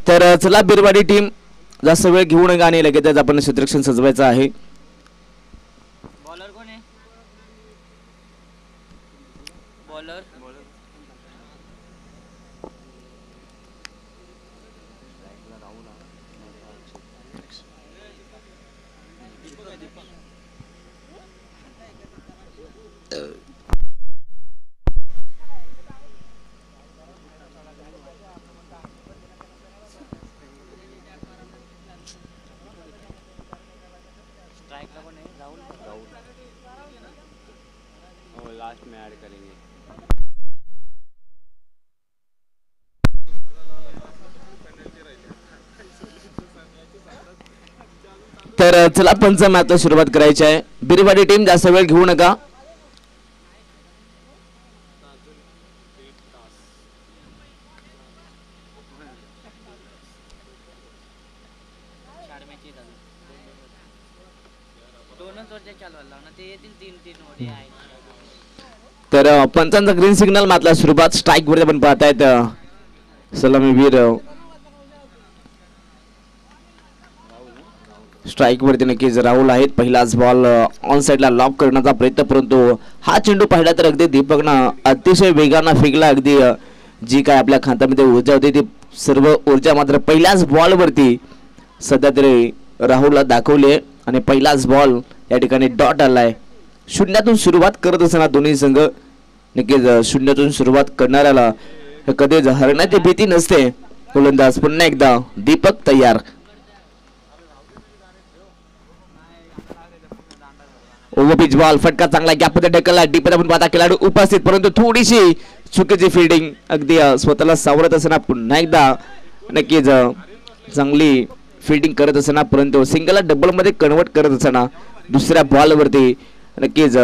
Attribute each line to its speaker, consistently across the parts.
Speaker 1: तर चला बिरवाडी टीम जास्त वेळ घेऊ नका आणि लगेचच आपण क्षेत्ररक्षण सजवायचं आहे.
Speaker 2: बॉलर कोण आहे? बॉलर स्ट्राइकला कोण आहे? राहुल.
Speaker 3: वो लास्ट में ऐड करेंगे.
Speaker 1: तर चला पंच मॅचला सुरुवात करायची आहे. बिरवाडी टीम जास्त वेळ घेऊ नका.
Speaker 2: दोनच ओव्हरच्या चालवायला ना ते येतील 3-3 ओव्हर आहे.
Speaker 1: तर पंचांचा ग्रीन सिग्नल मातला सुरुवात स्ट्राईक वर आपण पाहतायत सलामीवीर स्ट्राईक वरती नक्कीच राहुल आहेत. पहिलाच बॉल ऑन साइडला लॉक करण्याचा प्रयत्न परंतु हा चेंडू पाहिला तर अगदी दीपकनं अतिशय वेगानं फेकला. अगदी जी काय आपल्या खात्यामध्ये ऊर्जा होती ती सर्व ऊर्जा मात्र पहिल्याच बॉल वरती सध्या तरी राहुलला दाखवली आहे आणि पहिलाच बॉल या ठिकाणी डॉट आलाय. शून्यातून सुरुवात करत असताना दोन्ही संघ नक्कीच शून्यातून सुरुवात करणाऱ्याला कधीच हरण्याची भीती नसते. गोलंदाज पुन्हा एकदा दीपक तयार. ओव्हरपिच बॉल फटका चांगला गॅपमध्ये ढकलला. डीपमध्ये आपण पाहता खेळाडू उपस्थित परंतु थोडीशी चुकीची फिल्डिंग अगदी स्वतःला सावरत असताना पुन्हा एकदा नक्कीच चांगली फिल्डिंग करत असताना परंतु सिंगलला डबल मध्ये कन्वर्ट करत असताना दुसऱ्या बॉल वरती नक्कीच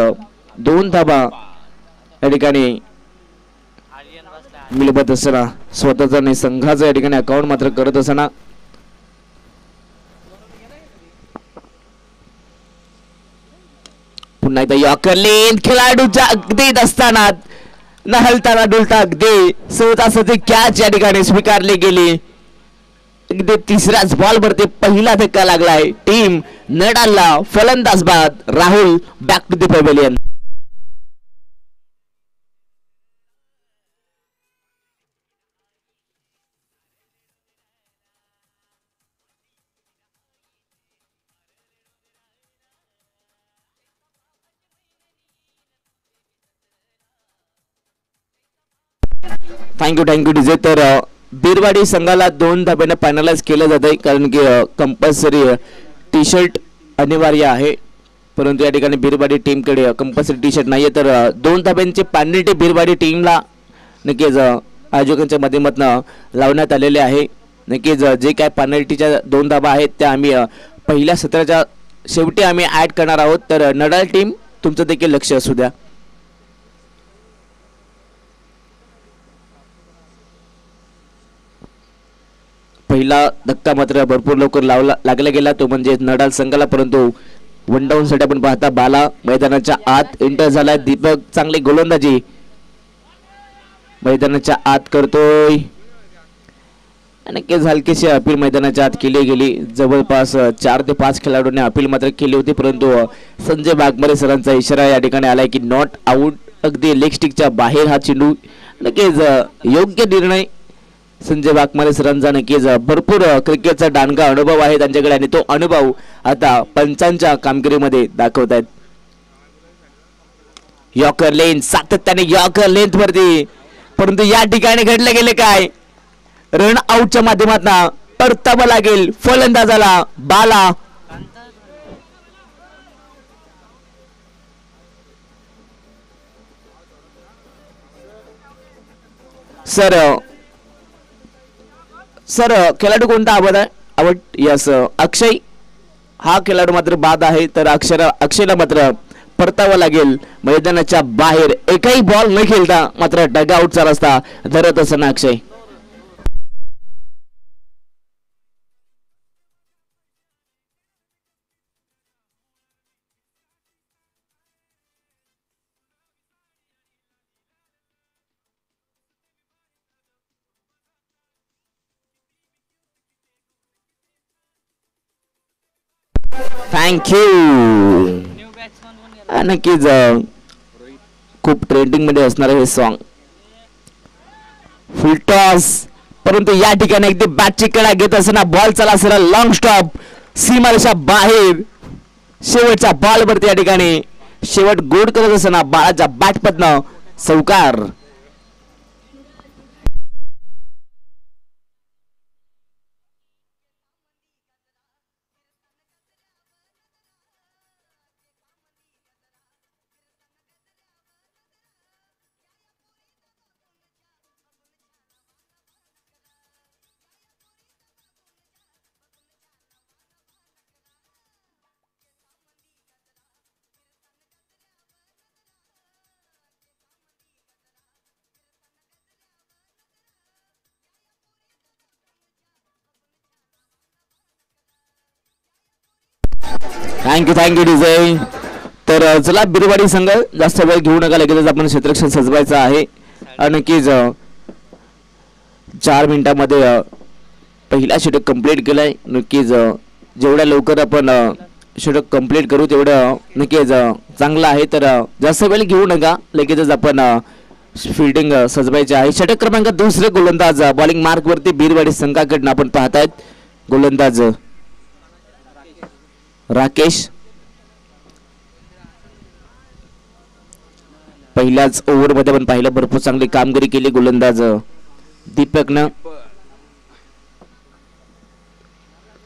Speaker 1: 2 धाबा या ठिकाणी मिळवत असताना स्वतःचा आणि संघाचा या ठिकाणी अकाउंट मात्र करत असताना पुन्हा एकदा यॉर्कर लेन खेळाडूच्या अगदी दस्तानात न हलताना डुलता अगदी सहजासहजी कॅच या ठिकाणी स्वीकारली गेली. अगदी तिसऱ्याच बॉल वरती पहिला धक्का लागलाय. टीम नडालला फलंदाज बाद. Rahul back to the pavilion. Thank you DJ. तर बिरवाडी संघाला 2 धाब्याने फायनलाइज केलं जात आहे कारण की कंपल्सरी टी शर्ट अनिवार्य आहे परंतु या ठिकाणी बिरवाडी टीमकडे कंपल्सरी टी शर्ट नाहीये. तर 2 धाब्यांची पेनल्टी बिरवाडी टीमला नक्कीच आयोजकांच्या माध्यमातून लावण्यात आलेले आहे. नक्कीच जे काय पेनल्टीच्या 2 धाबा आहेत त्या आम्ही पहिल्या सत्राच्या शेवटी आम्ही ऍड करणार आहोत. तर नडाल टीम तुमचं देखील लक्ष असू द्या. पहिला धक्का मात्र भरपूर लवकर लागला गेला तो म्हणजे नडाल संघाला परंतु 1 डाऊन साठी आपण पाहता बाला मैदानाच्या आत एंटर झालाय. दीपक चांगली गोलंदाजी मैदानाच्या आत करतोय आणि हलकीशी अपील मैदानाच्या आत केली गेली. जवळपास 4 ते 5 खेळाडूंनी अपील मात्र केली होती परंतु संजय वाघमारे सरांचा इशारा या ठिकाणी आलाय की नॉट आउट. अगदी लेग स्टिकच्या बाहेर हा चेंडू. नक्कीच योग्य निर्णय संजय वाघमारे सरांचा. नक्कीच भरपूर क्रिकेटचा दांडगा अनुभव आहे त्यांच्याकडे आणि तो अनुभव आता पंचांच्या कामगिरीमध्ये दाखवतायत. यॉर्कर लेन सातत्याने यॉर्कर लेंथ वरती परंतु या ठिकाणी घडले गेले काय रन आउटच्या माध्यमातून परतावा लागेल फलंदाजाला बाला. सर सर खेळाडू कोणता आवड यस अक्षय हा खेळाडू मात्र बाद आहे. तर अक्षयला मात्र परतावा लागेल मैदानाच्या बाहेर. एकही बॉल न खेळता मात्र डग आउटचा रस्ता धरत असताना अक्षय. थँक्यू.
Speaker 2: न्यू बॅट्समन कोण गेला?
Speaker 1: नक्कीच खूप ट्रेंडिंग मध्ये असणार हे सॉन्ग. फुलटॉस, परंतु या ठिकाणी अगदी बॅटची कडा घेत असताना बॉल चला सरळ लॉंग स्टॉप सीमारेषा बाहेर. शेवटच्या बॉल वरती या ठिकाणी शेवट गोड करत असताना बाळाच्या बॅट मधनं चौकार. Thank you design. तर चला बिरवाडी संघ जास्त वेळ घेऊ नका, लगेचच आपण क्षेत्ररक्षण सजवायचं आहे. नक्कीच 4 मिनिटामध्ये पहिला षटक कंप्लीट केलाय. नक्कीच जेवढ्या लवकर आपण षटक कंप्लीट करू तेवढं नक्कीच चांगलं आहे. तर जास्त वेळ घेऊ नका, लगेचच आपण फिल्डिंग सजवायचे आहे. षटक क्रमांक 2 गोलंदाज बॉलिंग मार्क वरती बिरवाडी संघाकडनं आपण पाहतायत. गोलंदाज राकेश. पहिल्याच ओव्हर मध्ये आपण पाहिलं भरपूर चांगली कामगिरी केली गोलंदाज दीपकनं.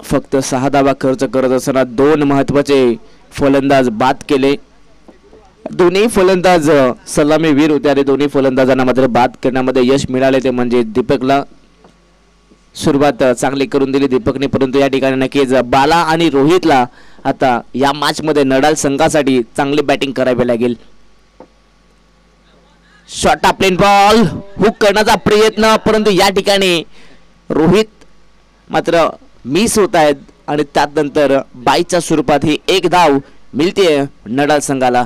Speaker 1: फक्त 6 धावा खर्च करत असताना 2 महत्वाचे फलंदाज बाद केले. दोन्ही फलंदाज सलामीवीर होते आणि दोन्ही फलंदाजांना मात्र बाद करण्यामध्ये यश मिळाले, ते म्हणजे दीपकला. सुरुवात चांगली करून दिली दीपकने, परंतु या ठिकाणी नक्कीच बाला आणि रोहितला आता या मॅच मध्ये नडाल संघासाठी चांगली बॅटिंग करावी लागेल. शॉर्ट प्लेन बॉल हुक करण्याचा प्रयत्न, परंतु या ठिकाणी रोहित मात्र मिस होत आहेत आणि त्यानंतर बाईच्या स्वरूपात ही 1 धाव मिळते नडाल संघाला.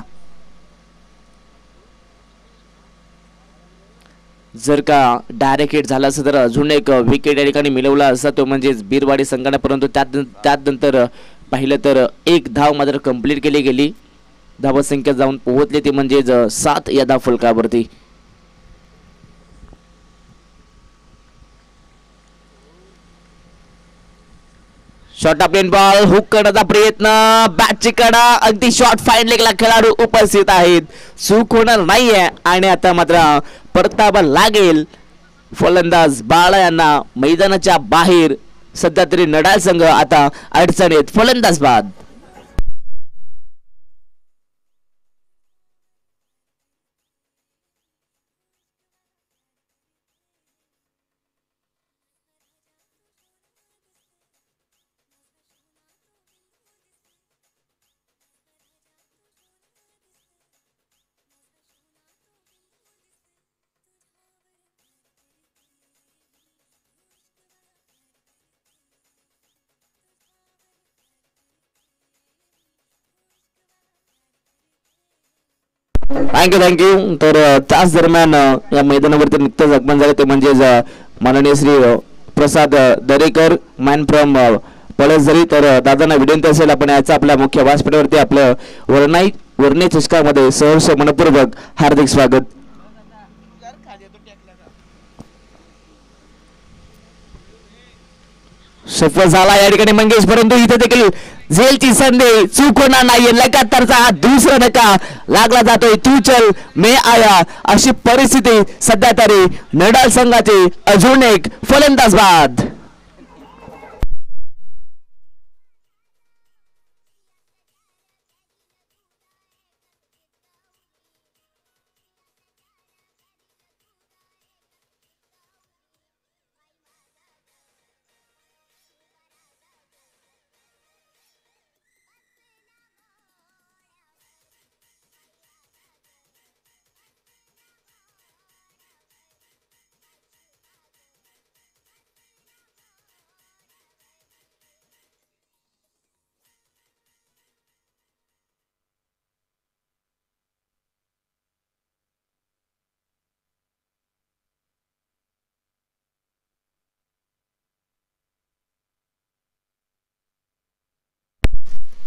Speaker 1: जर का डायरेक्ट हिट झाला असं तर अजून एक विकेट या ठिकाणी मिळवला असता, तो म्हणजेच बिरवाडी संघाने. परंतु त्यानंतर पाहिलं तर 1 धाव मात्र कंप्लीट केली गेली. धावसंख्या जाऊन पोहोचली ती म्हणजेच 7 या धाव फलकावरती. शॉर्ट प्लेन बॉल हुक करण्याचा प्रयत्न, बॅटची कडा अगदी शॉर्ट फाईन लेगला खेळाडू उपस्थित आहेत, चूक होणार नाहीये आणि आता मात्र परतावा लागेल. फलंदाज बाळा यांना मैदानाच्या बाहेर. सध्या तरी नडाल संघ आता अडचणीत. फलंदाज बाद. थँक्यू. तर त्याच दरम्यान या मैदानावरती नुकतंच आगमन झाले, ते म्हणजेच माननीय श्री प्रसाद दरेकर मॅन फ्रॉम पळसझरी. तर दादांना विनंती असेल आपण याचा आपल्या मुख्य व्यासपीठावरती आपलं वर्णी चषकामध्ये सहर्ष मनपूर्वक हार्दिक स्वागत. सफल झाला या ठिकाणी मंगेश, परंतु इथे देखील झेलची संधी, चूक होणार नाहीये. लगातारचा हा दुसरा धक्का लागला जातोय. तू चल मे आया अशी परिस्थिती सध्या तरी नडाल संघाची. अजून एक फलंदाज बाद.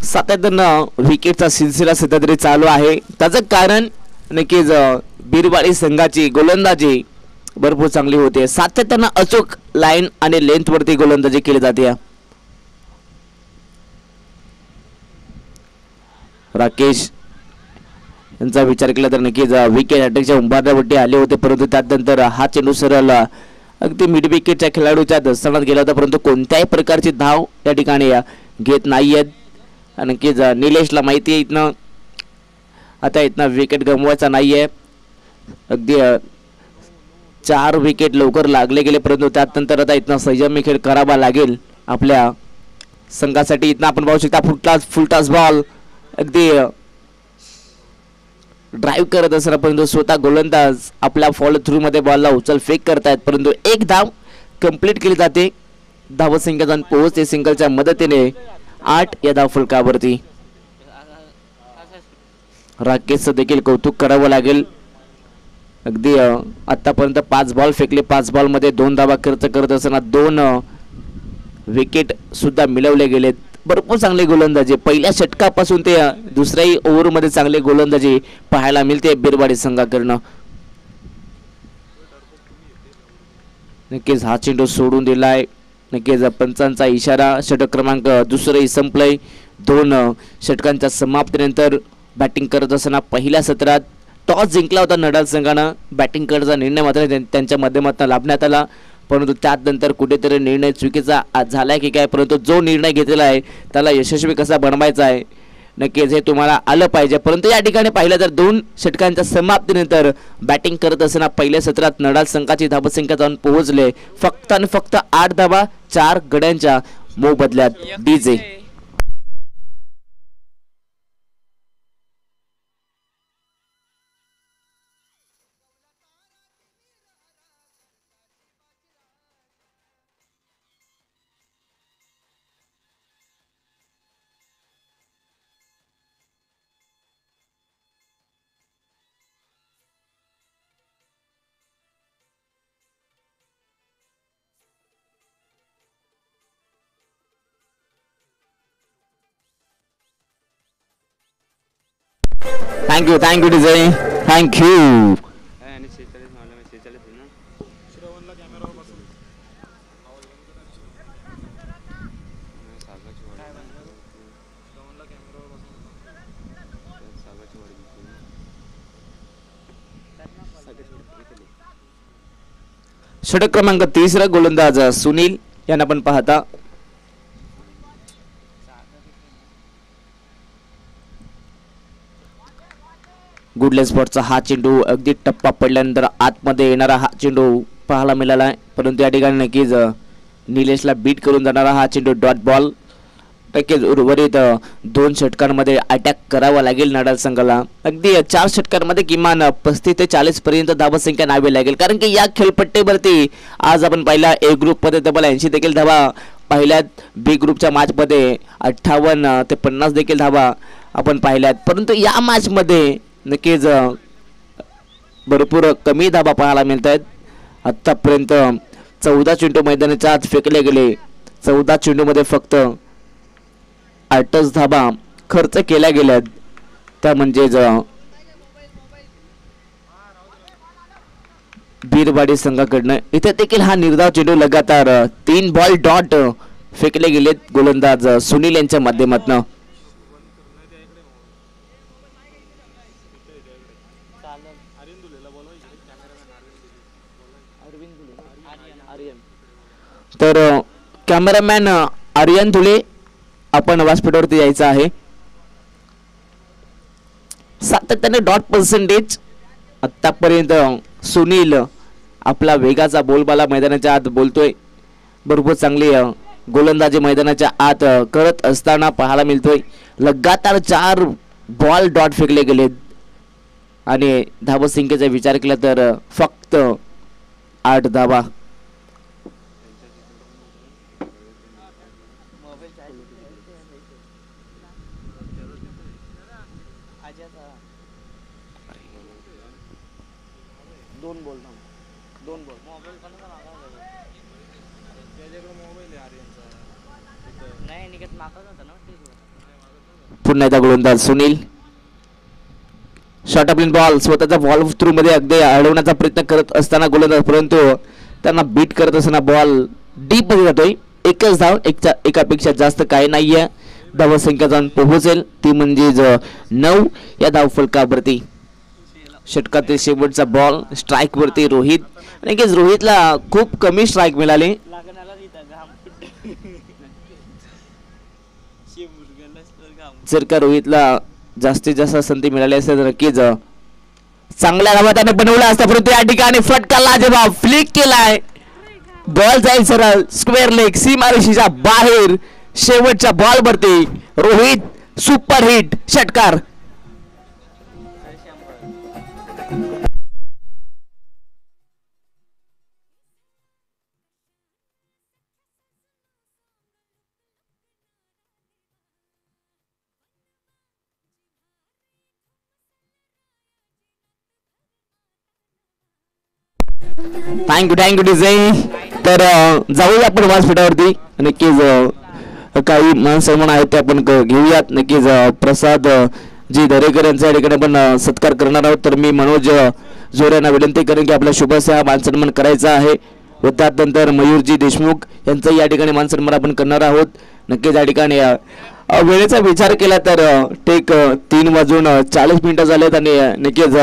Speaker 1: सातत्यानं विकेटचा सिलसिला सध्या तरी चालू आहे. त्याचं कारण नक्कीच बिरवाडी संघाची गोलंदाजी भरपूर चांगली होते. सातत्यानं अचूक लाईन आणि लेंथ वरती गोलंदाजी केली जाते. राकेश यांचा विचार केला तर नक्कीच विकेट अटॅकच्या उंबरठ्यावरती आले होते, परंतु त्यानंतर हा चेंडू सरळ अगदी मिड विकेटच्या खेळाडूच्या दर्शनात गेला होता, परंतु कोणत्याही प्रकारची धाव या ठिकाणी घेत नाहीयेत. नक्कीच निलेशला माहिती आहे इथनं आता इथनं विकेट गमवायचा नाहीये. अगदी 4 विकेट लवकर लागले गेले, परंतु त्यानंतर आता इथनं संयमी खेळ करावा लागेल आपल्या संघासाठी. इथनं आपण पाहू शकता फुलटास बॉल अगदी ड्राईव्ह करत असताना, परंतु स्वतः गोलंदाज आपल्या फॉलो थ्रू मध्ये बॉलला उचल फेक करतायत, परंतु एक धाव कंप्लीट केली जाते. धावसंख्या जाऊन पोहोचते सिंगलच्या मदतीने 8 या धाव फलकावरती. राकेशचं देखील कौतुक करावं लागेल. अगदी आतापर्यंत 5 बॉल फेकले, 5 बॉल मध्ये 2 धावा खर्च करत असताना 2 विकेट सुद्धा मिळवले गेलेत. भरपूर चांगले गोलंदाजी पहिल्या षटकापासून ते दुसऱ्याही ओव्हरमध्ये चांगले गोलंदाजी पाहायला मिळते बिरवाडी संघाकडनं. नक्कीच हा चेंडू सोडून दिलाय. नक्कीच पंचांचा इशारा. षटक क्रमांक दुसरंही संपलंय. 2 षटकांच्या समाप्तीनंतर बॅटिंग करत असताना पहिल्या सत्रात टॉस जिंकला होता नडाल संघानं. बॅटिंग करण्याचा निर्णय मात्र त्यांच्या माध्यमातून लाभण्यात आला, परंतु त्यानंतर कुठेतरी निर्णय चुकीचा झालाय की काय, परंतु जो निर्णय घेतलेला आहे त्याला यशस्वी कसा बनवायचा आहे नक्कीच हे तुम्हाला आलं पाहिजे. परंतु या ठिकाणी पाहिलं तर 2 षटकांच्या समाप्तीनंतर बॅटिंग करत असताना पहिल्या सत्रात नडाल संघाची धावसंख्या जाऊन पोहोचले फक्त आणि फक्त 8 धावा 4 गड्यांच्या मोबदल्यात. DJ thank you DJ thank you.
Speaker 3: आणि 46 मारलं मी 46 आहे ना. श्रवणला कॅमेरावर बसव. सागाची वाडी. श्रवणला कॅमेरावर बसव. सागाची वाडी दिसते.
Speaker 1: षटक क्रमांक 3 गोलंदाज सुनील यांना पण पाहता. गुडले स्पॉटचा हा चेंडू अगदी टप्पा पडल्यानंतर आतमध्ये येणारा हा चेंडू पाहायला मिळाला आहे, परंतु या ठिकाणी नक्कीच निलेशला बीट करून जाणारा हा चेंडू डॉट बॉल. नक्कीच उर्वरित 2 षटकांमध्ये अटॅक करावा लागेल नडाल संघाला. अगदी 4 षटकांमध्ये किमान 35 ते 40 पर्यंत धावसंख्या न्यावी लागेल, कारण की या खेळपट्टीवरती आज आपण पाहिला ए ग्रुपमध्ये तब्बल 80 देखील धावा पाहिल्यात. बी ग्रुपच्या मॅचमध्ये 58 ते 50 देखील धावा आपण पाहिल्यात, परंतु या मॅचमध्ये नक्कीच भरपूर कमी धावा पाहायला मिळत आहेत. आतापर्यंत 14 चेंडू मैदानाच्या आत फेकले गेले. 14 चेंडूमध्ये फक्त 8च धावा खर्च केल्या गेल्यात. त्या म्हणजेच बिरवाडी संघाकडनं इथे देखील हा निर्धाव चेंडू लगातार 3 बॉल डॉट फेकले गेलेत गोलंदाज सुनील यांच्या माध्यमातून. तर कॅमेरामॅन आर्यन धुले आपण व्यासपीठावरती यायचं आहे. सातत्याने डॉट पर्सेंटेज आतापर्यंत सुनील आपला वेगाचा बोलबाला मैदानाच्या आत बोलतोय. भरपूर चांगली गोलंदाजी मैदानाच्या आत करत असताना पाहायला मिळतोय. लगातार 4 बॉल डॉट फेकले गेलेत आणि धावसंख्येचा विचार केला तर फक्त 8 धावा.
Speaker 2: नाही निघत मागत होता ना.
Speaker 1: पुन्हा एकदा गोलंदाज सुनील. शॉर्ट अपलिन बॉल स्वतःचा बॉल थ्रू मध्ये अगदी अडवण्याचा प्रयत्न करत असताना गोलंदाज, परंतु त्यांना बीट करत असताना बॉल डीप मध्ये जातोय. एकच धाव, एकापेक्षा जास्त काही नाहीये. धावसंख्या जाऊन पोहोचेल ती म्हणजेच 9 या धावफलकावरती. षटकातील शेवटचा बॉल स्ट्राईक वरती रोहित. आणि रोहितला खूप कमी स्ट्राईक मिळाले. जर का रोहितला जास्तीत जास्त संधी मिळाली असेल तर नक्कीच चांगल्या धावा त्याने बनवला असता, परंतु या ठिकाणी फटका लाजवाब फ्लिक केलाय. बॉल जाईल सरळ स्क्वेअर लेग सीमारेषेच्या बाहेर. शेवटच्या बॉल वरती रोहित सुपर हिट षटकार. Thank you DJ. तर जाऊया आपण व्यासपीठावरती. नक्कीच काही मान सन्मान आहेत ते आपण घेऊयात. नक्कीच प्रसाद जी दरेकर यांचा या ठिकाणी आपण सत्कार करणार आहोत. तर मी मनोज जोर यांना विनंती करेन की आपल्या शुभस्य मान सन्मान करायचा आहे. व त्यानंतर मयूरजी देशमुख यांचा या ठिकाणी मान सन्मान आपण करणार आहोत. नक्कीच या ठिकाणी वेळेचा विचार केला तर टेक 3:40 झालेत आणि नक्कीच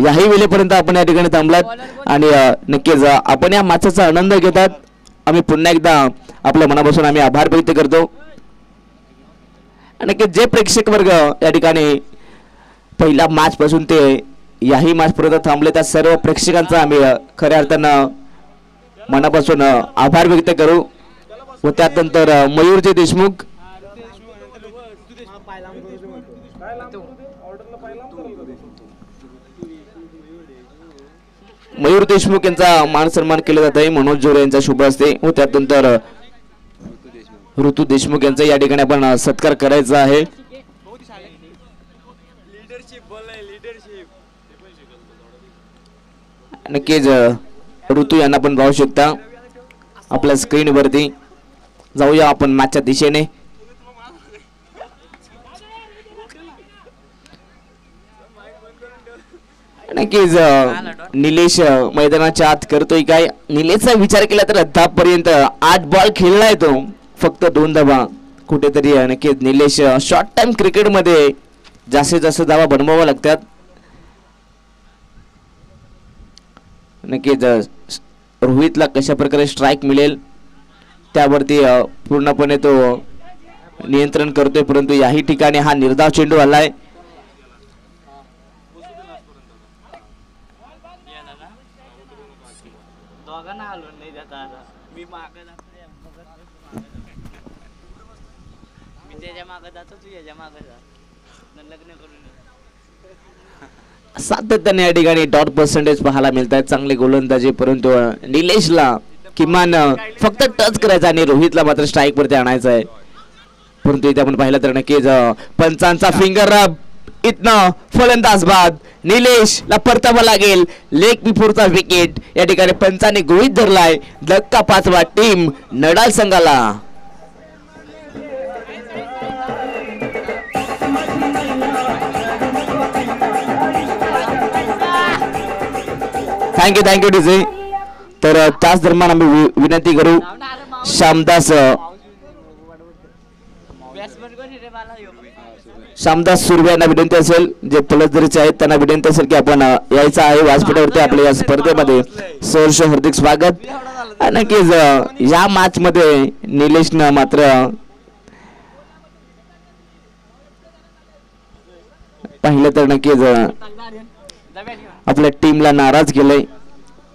Speaker 1: याही वेळेपर्यंत आपण या ठिकाणी थांबलात आणि नक्कीच आपण या मॅचचा आनंद घेतात. आम्ही पुन्हा एकदा आपल्या मनापासून आम्ही आभार व्यक्त करतो. नक्कीच जे प्रेक्षक वर्ग या ठिकाणी पहिल्या मॅच पासून ते याही मॅच पर्यंत थांबले त्या सर्व प्रेक्षकांचा आम्ही खऱ्या अर्थानं मनापासून आभार व्यक्त करू. व त्यानंतर मयूरजी देशमुख यांचा मान सन्मान केला जात आहे. मनोज जोरे यांचा शुभ असते. व त्यानंतर ऋतू देशमुख यांचा या ठिकाणी आपण सत्कार करायचा आहे. नक्कीच ऋतू यांना पण पाहू शकता आपल्या स्क्रीन वरती. जाऊया आपण मॅचच्या दिशेने. नक्कीच निलेश मैदानाच्या आत करतोय काय. निलेशचा विचार केला तर आतापर्यंत 8 बॉल खेळलाय तो, फक्त 2 धावा. कुठेतरी नक्कीच निलेश शॉर्ट टाइम क्रिकेट मध्ये जास्तीत जास्त धावा बनवाव्या लागतात. नक्कीच रोहितला कशा प्रकारे स्ट्राईक मिळेल त्यावरती पूर्णपणे तो नियंत्रण करतोय, परंतु याही ठिकाणी हा निर्धाव चेंडू आलाय. सातत्याने या ठिकाणी डॉट पर्सेंटेज पाहायला मिळत आहेत. चांगले गोलंदाजी, परंतु निलेशला किमान फक्त टच करायचा आणि रोहितला मात्र स्ट्राईक वरती आणायचं आहे. परंतु इथे आपण पाहिलं तर नक्कीच पंचांचा फिंगर रब. इथनं फलंदाज बाद. निलेशला परतावा लागेल. लेग बिफोरचा विकेट या ठिकाणी पंचाने गृहीत धरलाय. धक्का 5वा टीम नडाल संघाला. Thank you DJ. तर त्याच दरम्यान आम्ही विनंती करू श्यामदास सुर्वे यांना विनंती असेल, जे फलंदाजीचे आहेत त्यांना विनंती असेल की आपण यायचं आहे व्यासपीठावरती. आपल्या या स्पर्धेमध्ये सहर्ष हार्दिक स्वागत. नक्कीच या मॅच मध्ये निलेशनं मात्र पाहिलं तर नक्कीच आपल्या टीमला नाराज केलंय,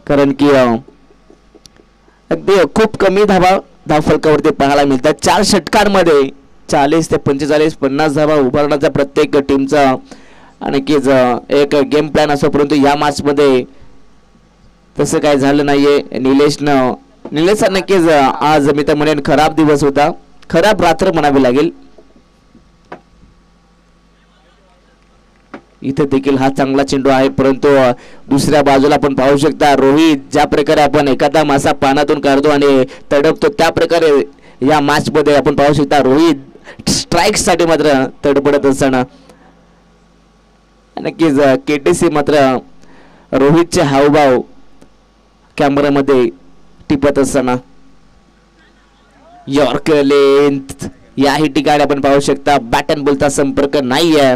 Speaker 1: कारण की अगदी खूप कमी धावफलकावरती पाहायला मिळतात. 4 षटकांमध्ये 40 ते 45 50 धावा उभारण्याचा प्रत्येक टीमचा नक्कीच एक गेम प्लॅन असतो, परंतु या मॅच मध्ये तसं काय झालं नाहीये. निलेशचा नक्कीच आज मी तर म्हणेन खराब दिवस होता, खराब रात्र म्हणावी लागेल. इथे देखील हा चांगला चेंडू आहे, परंतु दुसऱ्या बाजूला आपण पाहू शकता रोहित ज्या प्रकारे आपण एखादा मासा पाण्यातून काढतो आणि तडपतो त्या प्रकारे या मॅच मध्ये आपण पाहू शकता रोहित स्ट्राईक साठी मात्र तडपडत असताना नक्कीच केटीसी मात्र रोहितचे हावभाव कॅमेरामध्ये टिपत असताना यॉर्कर लेंथ याही ठिकाणी आपण पाहू शकता बॅटन बोलता संपर्क नाही आहे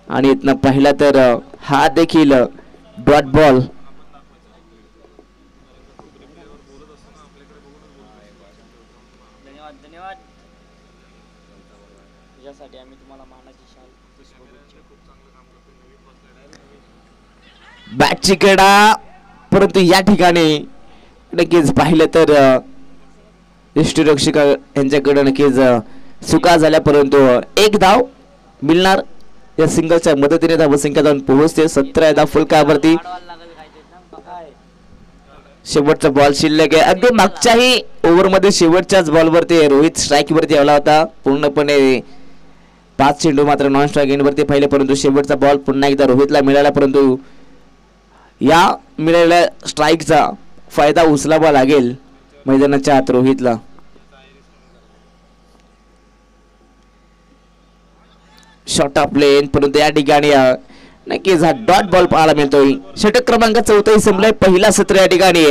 Speaker 1: आणि इथनं पाहिला तर हा देखील डॉट बॉल.
Speaker 2: धन्यवाद धन्यवाद तुझ्यासाठी आम्ही तुम्हाला मानाची शाल
Speaker 1: बॅटची कडा परंतु या ठिकाणी नक्कीच पाहिलं तर यष्टीरक्षक यांच्याकडे नक्कीच चुका झाल्या परंतु एक धाव मिळणार या सिंगलच्या मदतीने धावसंख्या जाऊन पोहोचते 17 धाव फुलकावरती. शेवटचा बॉल शिल्लक आहे अगदी मागच्याही ओव्हरमध्ये शेवटच्याच बॉलवरती रोहित स्ट्राईक वरती आला होता पूर्णपणे 5 चेंडू मात्र नॉन स्ट्राईक एंडवरती पाहिले परंतु शेवटचा बॉल पुन्हा एकदा रोहितला मिळाला परंतु या मिळालेल्या स्ट्राईकचा फायदा उचलावा लागेल मैदानाच्या आत रोहितला. शॉर्ट ऑफ लेन परंतु या ठिकाणी नक्कीच हा डॉट बॉल पाहायला मिळतोय. षटक क्रमांक 14 संपलाय. पहिला सत्र या ठिकाणी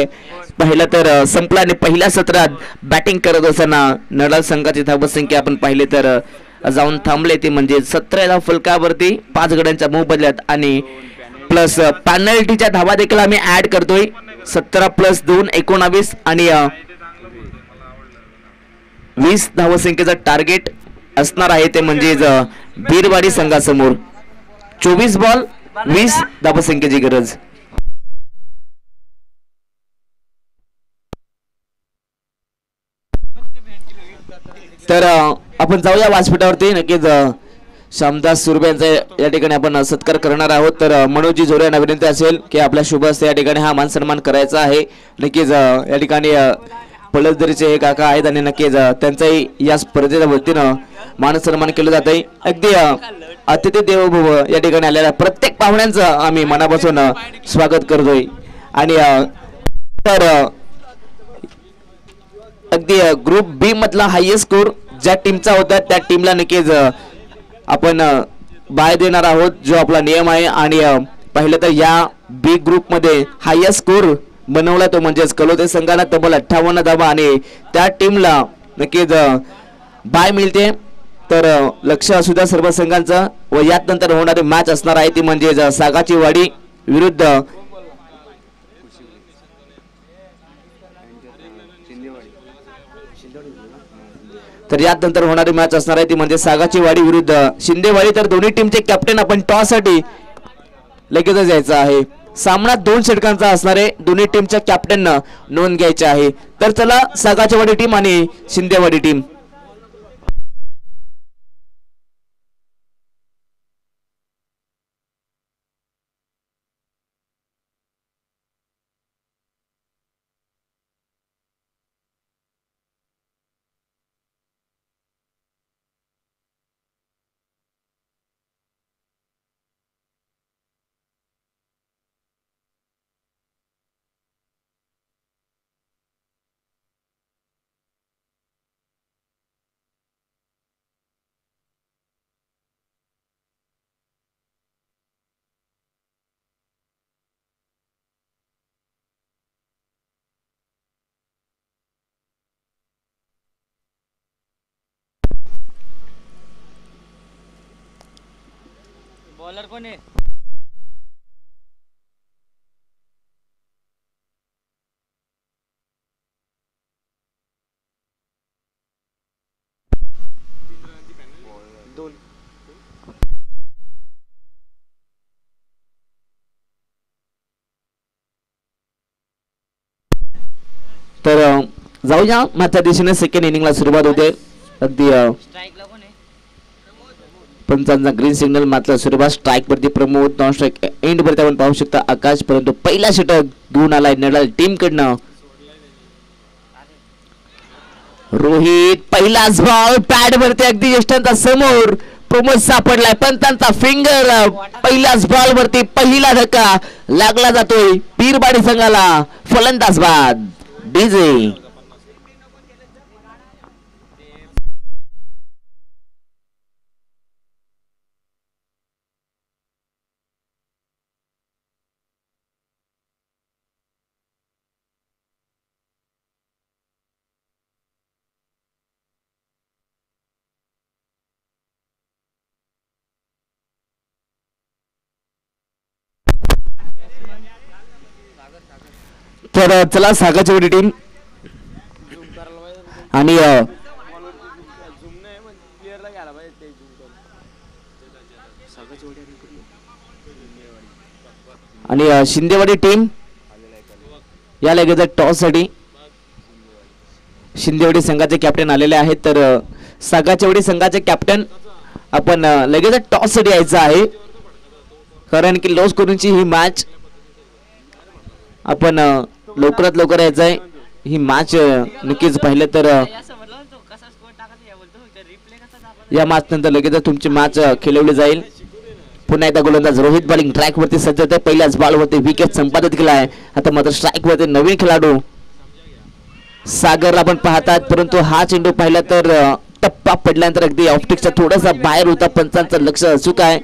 Speaker 1: पाहिलं तर संपला आणि पहिल्या सत्रात बॅटिंग करत असताना नडाल संघाची धावसंख्या आपण पाहिले तर जाऊन थांबले ती म्हणजे 17 धाव फलकावरती 5 गड्यांच्या मोबदल्यात आणि प्लस पेनल्टीच्या धावा देखील आम्ही ऍड करतोय. 17 + 2 19 आणि 20 धावसंख्येचा टार्गेट असणार आहे ते म्हणजे बीरवाडी संघासमोर 24 बॉल 20 धावसंख्येची गरज. तर आपण जाऊया व्यासपीठावरती नक्कीच श्यामदास सुरभे यांचा या ठिकाणी आपण सत्कार करणार आहोत. तर मनोजी जोरे यांना विनंती असेल की आपल्या शुभ हस्ते या ठिकाणी हा मान सन्मान करायचा आहे. नक्कीच या ठिकाणी पलसदरीचे हे काका आहेत आणि नक्कीच त्यांचाही या स्पर्धेच्या वतीनं मान सन्मान केलं जात आहे. अगदी अतिथी देवो या ठिकाणी आलेल्या प्रत्येक पाहुण्यांचं आम्ही मनापासून स्वागत करतोय आणि तर अगदी ग्रुप बी मधला हायएस्ट स्कोर ज्या टीमचा होता त्या टीमला नक्कीच आपण बाय देणार आहोत जो आपला नियम आहे. आणि पाहिलं तर या बी ग्रुप मध्ये हायएस्ट स्कोर बनवला तो म्हणजेच कलोते संघाला तब्बल 58 धावा आणि त्या टीमला नक्कीच बाय मिळते. तर लक्ष असू द्या सर्व संघांचं व यात नंतर होणारी मॅच असणार आहे ती म्हणजे सागाची वाडी विरुद्ध तर यात नंतर होणारी मॅच असणार आहे ती म्हणजे सागाची वाडी विरुद्ध शिंदेवाडी. तर दोन्ही टीमचे कॅप्टन आपण टॉस साठी लगेचच यायचं आहे. सामना 2 षटकांचा असणार आहे. दोन्ही टीमच्या कॅप्टननं नोंद घ्यायची आहे. तर चला सागाची वाडी टीम आणि शिंदेवाडी टीम.
Speaker 2: बॉलर कोण आहे?
Speaker 1: तर जाऊया मागच्या दिशेने सेकंड इनिंगला सुरुवात होते. अगदी
Speaker 2: स्ट्राईकला कोण आहे?
Speaker 1: पंचांचा ग्रीन सिग्नल मात्र सुरुवात स्ट्राईक वरती प्रमोद नॉन स्ट्राईक एंड वरती आपण पाहू शकता आकाश परंतु पहिला षटक घेऊन आलाय नडाल टीम कडनं. रोहित पहिलाच बॉल पॅड वरती अगदी यष्टांचा समोर प्रमोद सापडलाय पण त्यांचा फिंगर पहिल्याच बॉल वरती पहिला धक्का लागला जातोय पीरबाडी संघाला. फलंदाज बाद डीजे तर चला सागाचीवाडी टीम
Speaker 3: झूम करायला पाहिजे
Speaker 1: आणि
Speaker 3: झूम नाही पण प्लेअरला घ्यायला पाहिजे ते झूम करून
Speaker 1: आणि शिंदेवाडी टीम या लगेच टॉससाठी शिंदेवाडी संघाचे कॅप्टन आलेले आहेत. तर सागाचीवाडी संघाचे कॅप्टन आपण लगेच टॉससाठी यायचं आहे, कारण की लॉस करूनची ही मॅच आपण लवकरात लवकर यायचं आहे. ही मॅच नक्कीच पाहिलं तर
Speaker 2: असं म्हटलं ना तो कसा स्कोर टाकायचा बोलतो फक्त रिप्ले कसा दाखवला
Speaker 1: या मॅच नंतर लगेच तुमची मॅच खेळवली जाईल. पुन्हा एकदा गोलंदाज रोहित बॉलिंग ट्रॅक वरती सज्ज होते. पहिल्याच बॉल वरती विकेट संपादित केला आहे. आता मात्र स्ट्राईक वरती नवीन खेळाडू सागरला आपण पाहतात, परंतु हा चेंडू पाहिला तर टप्पा पडल्यानंतर अगदी ऑप्टिक्सच्या थोडासा बाहेर होता. पंचांचं लक्ष अचूक आहे.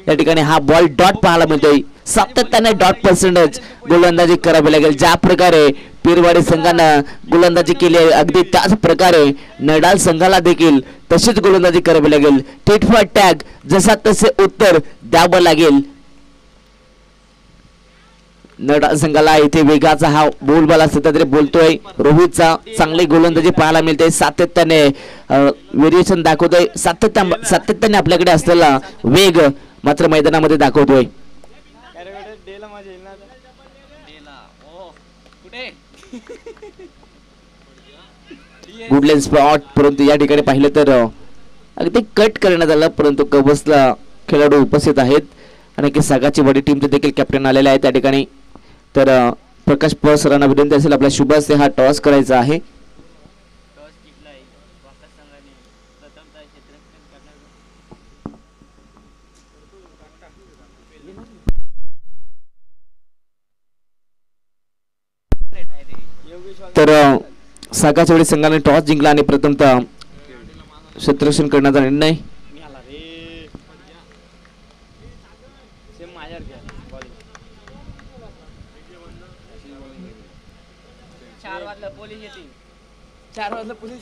Speaker 1: या ठिकाणी हा बॉल डॉट पाहायला मिळतोय. सातत्याने डॉट पर्सेंटेज गोलंदाजी करावी लागेल. ज्या प्रकारे पीरवाडी संघानं गोलंदाजी केली आहे अगदी त्याच प्रकारे नडाल संघाला देखील तशीच गोलंदाजी करावी लागेल. टिट फॉर टॅग जसा तसे उत्तर द्यावं लागेल. नडाल संघाला इथे वेगाचा हा बोलबाला सध्या तरी बोलतोय. रोहितचा चांगली गोलंदाजी पाहायला मिळते. सातत्याने व्हेरिएशन दाखवतोय. सातत्याने आपल्याकडे असलेला वेग मात्र मैदानामध्ये दाखवतोय.
Speaker 3: डेला माझ्या येईल ना
Speaker 2: डेला ओ कुठे
Speaker 1: गुडलेन स्पॉट, परंतु या ठिकाणी पाहिलं तर अगदी कट करण्यात आलं, परंतु कबसला खेळाडू उपस्थित आहेत आणि की सागाचीवाडी टीमचे देखील कॅप्टन आलेले आहेत त्या ठिकाणी. तर प्रकाश पवार सरांना विनंती असेल आपल्या शुभास हा टॉस करायचा आहे.
Speaker 2: टॉस जिंकलाय वाकस संघाने प्रथमतः क्षेत्ररक्षण करणार
Speaker 1: तर सागाचीवाडी संघाने टॉस जिंकला आणि प्रथमतः क्षेत्ररक्षण करण्याचा निर्णय.
Speaker 3: मी आला रे सेम माझ्यावर घ्या बॉलिंग
Speaker 2: 4 वाजता पोलीस येतील.
Speaker 3: 4 वाजता पोलीस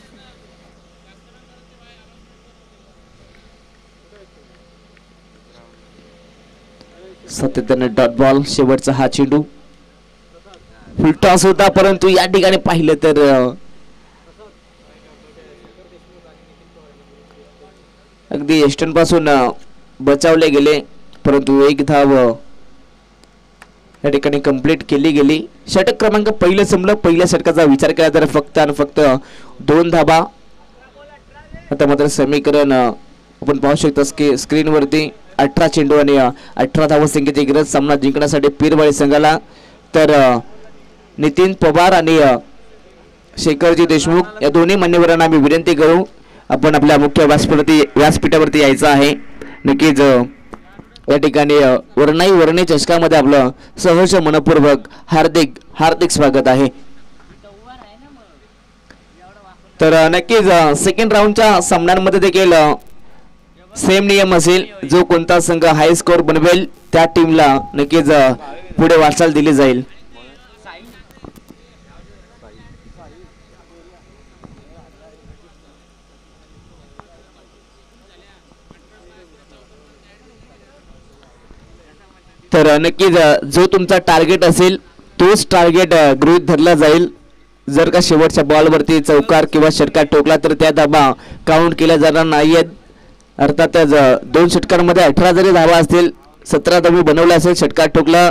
Speaker 1: सातत्याने डॉट बॉल. शेवटचा हा चेंडू फुल टॉस होता, परंतु या ठिकाणी पाहिलं तर अगदी एस्टन पासून बचावले गेले, परंतु एक धाव या ठिकाणी कंप्लीट केली गेली. षटक क्रमांक पहिलं संपलं. पहिल्या षटकाचा विचार केला तर फक्त आणि फक्त 2 धाबा. आता मात्र समीकरण आपण पाहू शकतो स्क्रीनवरती 18 चेंडू आणि 18 धावा संख्येची गरज सामना जिंकण्यासाठी पीरवाडी संघाला. तर नितीन पवार आणि शेखरजी देशमुख या दोन्ही मान्यवरांना आम्ही विनंती करू आपण आपल्या मुख्य व्यासपीठावरती यायचं आहे. नक्कीच या ठिकाणी वर्णी चषकामध्ये आपलं सहर्ष मनपूर्वक हार्दिक स्वागत आहे. तर नक्कीच सेकंड राऊंडच्या सामन्यांमध्ये देखील सेम नियम असेल. जो कोणता संघ हाय स्कोर बनवेल त्या टीमला नक्कीच पुढे वाटचाल दिली जाईल. तर नक्कीच जो तुमचा टार्गेट असेल तोच टार्गेट गृहीत धरला जाईल. जर का शेवटच्या बॉलवरती चौकार किंवा षटकार ठोकला तर त्या धावा काउंट केल्या जाणार नाहीयेत. अर्थातच 2 षटकांमध्ये 18 जरी धावा असतील, 17 धावे बनवल्या असेल, षटकार ठोकला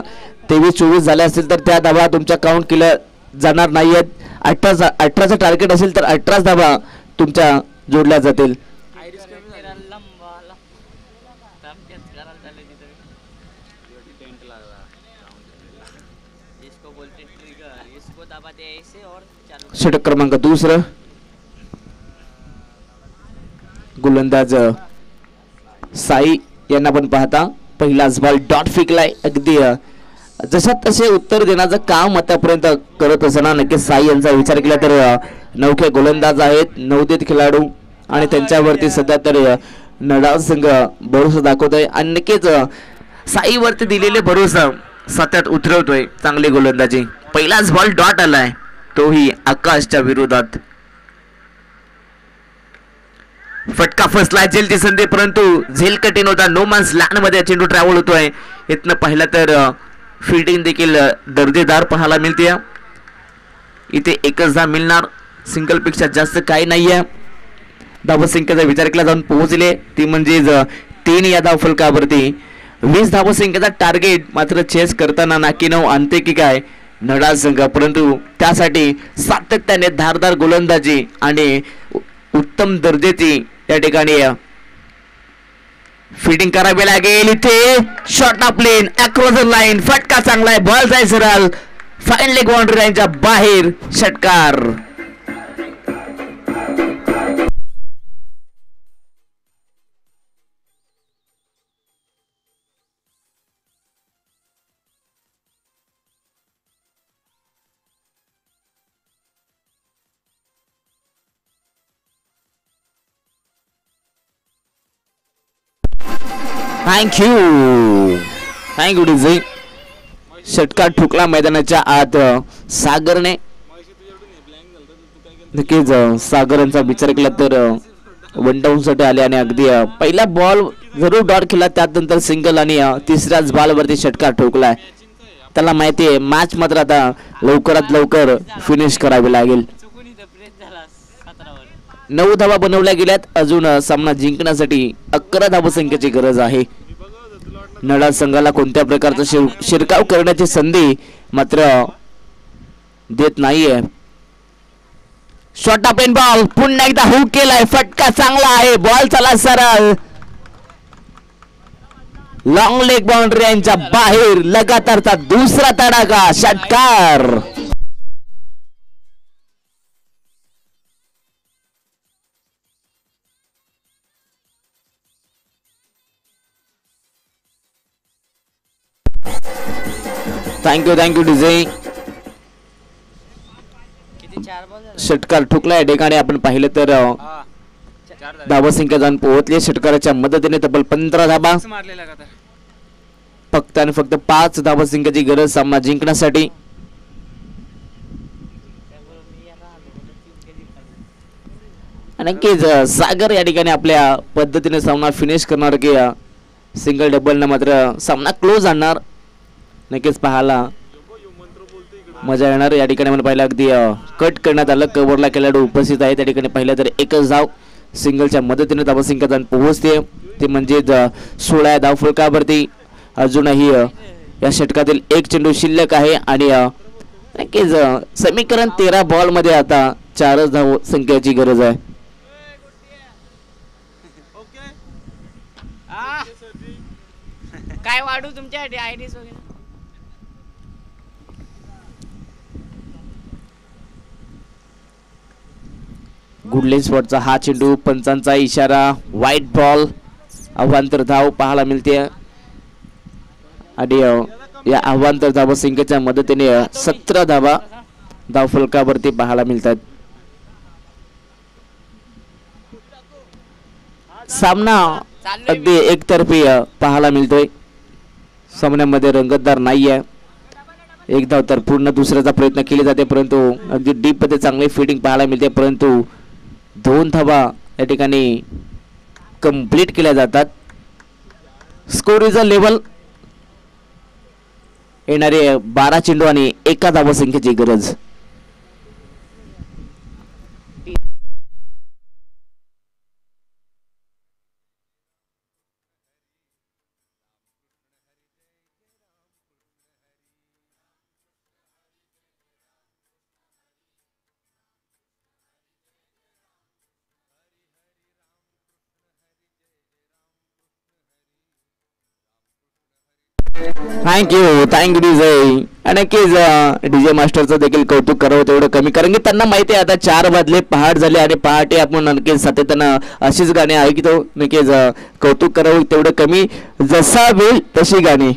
Speaker 1: 23-24 झाले असतील तर त्या धावा तुमच्या काउंट केल्या जाणार नाहीयेत. 18चं टार्गेट असेल तर 18 धावा तुमच्या जोडल्या जातील. षटक क्रमांक 2 गोलंदाज साई यांना पण पाहता पहिलाच बॉल डॉट फेकलाय. अगदी जशा तसे उत्तर देण्याचं काम आतापर्यंत करत असताना नक्कीच साई यांचा विचार केला तर नवखे गोलंदाज आहेत, नवोदित खेळाडू आणि त्यांच्यावरती सध्या तर नडाल संघ भरोसा दाखवतोय आणि नक्कीच साईवरती दिलेले भरोसा सतत उतरवतोय. चांगली गोलंदाजी. पहिलाच बॉल डॉट आलाय, तोही आकाशच्या विरोधात. फटका फसला. झेलची संधी, परंतु झेल कठीण होता. नो मॅन्स लँड मध्ये चेंडू ट्रॅव्हल होतोय. इथनं पाहिलं तर फिल्डिंग देखील दर्जेदार पाहायला मिळते. इथे एकच धाव मिळणार, सिंगल पेक्षा जास्त काही नाहीये. धावसंख्येचा विचार केला जाऊन पोहोचले ती म्हणजेच 3 या धाव फलकावरती. 20 धावसंख्येचा टार्गेट मात्र चेस करताना नाकी 9 आणते की काय नडाल संघ, परंतु त्यासाठी सातत्याने धारदार गोलंदाजी आणि उत्तम दर्जाची या ठिकाणी फिल्डिंग करावी लागेल. इथे short of lane across the line, फटका चांगला आहे, बॉल जाय सरळ फाईन लेग बाउंड्री लाईनच्या बाहेर, षटकार. Thank you DJ. षटकार ठोकला मैदानाच्या आत सागरने. नक्कीच सागरांचा विचार केला तर 1 डाऊन साठी आले आणि अगदी पहिला बॉल जरूर डॉट केला, त्यानंतर सिंगल आणि तिसऱ्याच बॉलवरती षटकार ठोकलाय. त्याला माहिती आहे मॅच मात्र आता लवकरात लवकर फिनिश करावी लागेल. 9 धावा बनवल्या गेल्यात, अजून सामना जिंकण्यासाठी 11 धावसंख्येची गरज आहे. नडाल संघाला कोणत्या प्रकारचा शिरकाव करण्याची संधी मात्र देत नाहीये. शॉर्ट ऑफ एन बॉल पुन्हा एकदा हुक केलाय, फटका चांगला आहे, बॉल चला सरळ लॉंग लेग बाउंड्री यांच्या बाहेर. लगातारचा दुसरा तडाखा, षटकार. Thank you DJ. षटकार ठोकला या ठिकाणी आपण पाहिलं तर धावसंख्या जाऊन पोहोचली. षटकाराच्या मदतीने तब्बल 15 धावा, फक्त आणि फक्त 5 धावसंख्येची गरज सामना जिंकण्यासाठी. नक्कीच सागर या ठिकाणी आपल्या पद्धतीने सामना फिनिश करणार की सिंगल डबल न मात्र सामना क्लोज आणणार. नक्कीच पाहायला मजा येणार. या ठिकाणी आपण पाहिलं अगदी कट करण्यात आलं, कव्हरला खेळाडू उपस्थित आहे. त्या ठिकाणी पाहिलं तर एकच धाव सिंगलच्या मदतीने धावसंख्या जाऊन पोहोचते, ते म्हणजे 16 धाव फलकावरती. अजूनही या षटकातील एक चेंडू शिल्लक आहे आणि नक्कीच समीकरण 13 बॉल मध्ये आता 4च धाव संख्येची गरज आहे.
Speaker 2: काय वाढू तुमच्यासाठी आयडीस वगैरे.
Speaker 1: गुडलेन स्पॉटचा हा चेंडू, पंचांचा इशारा, व्हाईट बॉल, अवांतर धाव पाहायला मिळते आणि या अवांतर धाव संख्येच्या मदतीने 17 धावा धाव फलकावरती पाहायला मिळतात. सामना अगदी एकतर्फी पाहायला मिळतोय, सामन्यामध्ये रंगतदार नाहीये. एक धाव तर पूर्ण दुसऱ्याचा प्रयत्न केले जाते, परंतु अगदी डीप मध्ये चांगली फिल्डिंग पाहायला मिळते, परंतु 2 धावा या ठिकाणी कंप्लीट केल्या जातात. Score is a level. येणारे 12 चेंडू आणि 1 धावसंख्येची गरज. Thank you DJ. नक्कीच डीजे मास्टरचं देखील कौतुक करावं तेवढं कमी, कारण की त्यांना माहिती आहे आता 4 वाजले, पहाट झाले आणि पहाटे आपण नक्कीच सातत्यानं अशीच गाणी ऐकतो. नक्कीच कौतुक करावं तेवढं कमी, जसा वेळ तशी गाणी.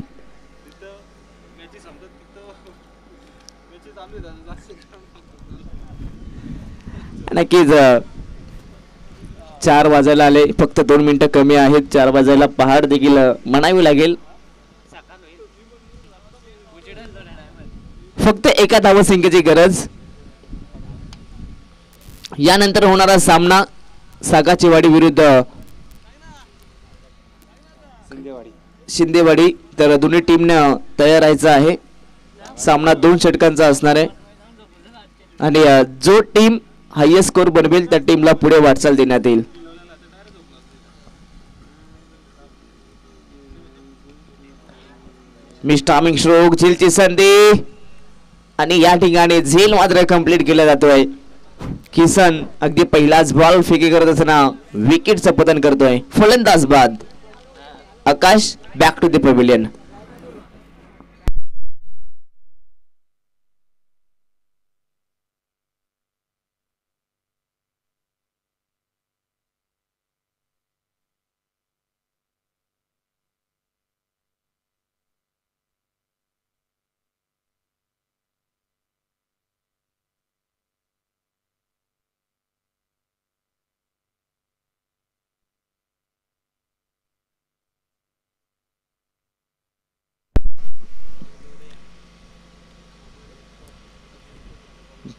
Speaker 1: नक्कीच 4 वाजायला आले, फक्त 2 मिनिटं कमी आहेत. 4 वाजायला पहाट देखील म्हणावी लागेल. फक्त 1 धावसंख्येची गरज. यानंतर होणारा सामना सागाचीवाडी विरुद्ध शिंदेवाडी. तर दोन्ही टीमनं तयार राहायचं आहे. सामना 2 षटकांचा असणार आहे आणि जो टीम हायेस्ट स्कोर बनवेल त्या टीमला पुढे वाटचाल देण्यात येईल. मिस्टामिंग स्ट्रोक, झेलची संधी आणि या ठिकाणी झेल मात्र कंप्लीट केला जातोय. किसन अगदी पहिलाच बॉल फेकी करत असताना विकेटचं पतन करतोय. फलंदाज बाद. आकाश बॅक टू द पॅव्हिलियन.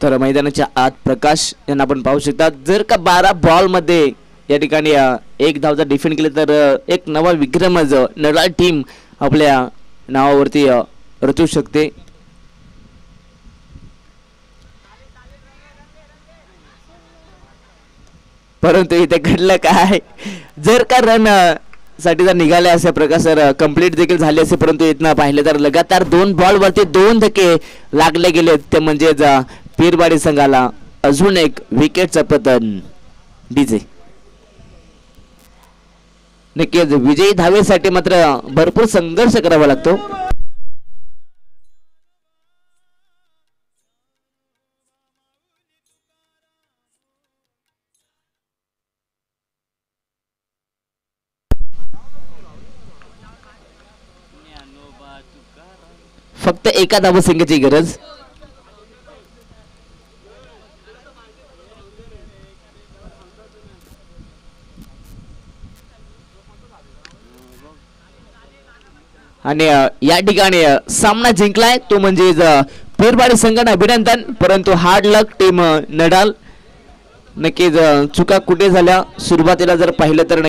Speaker 1: तर मैदानाच्या आत प्रकाश यांना आपण पाहू शकता. जर का 12 बॉल मध्ये या ठिकाणी 1 धावचा डिफेंड केले तर एक नवा विक्रमच नडाल टीम आपल्या नावावरती रचू शकते. परंतु इथे घडलं काय, जर का रन साठी जर निघाले असे प्रकाश सर कंप्लीट देखील झाले असे, परंतु इथनं पाहिलं तर लगातार 2 बॉल वरती 2 धक्के लागले गेले. ते म्हणजेच पीरवाडी संघाला अजून एक विकेटचं पतन. डीजे नक्कीच विजयी धावेसाठी मात्र भरपूर संघर्ष करावा लागतो. फक्त एका धावसंख्येची गरज. आणि या ठिकाणी सामना जिंकलाय तो म्हणजे पीरवाडी संघाने अभिनंदन. परंतु हार्ड लक टीम नडाल. नक्कीच चुका कुठे झाल्या सुरुवातीला जर पाहिलं तर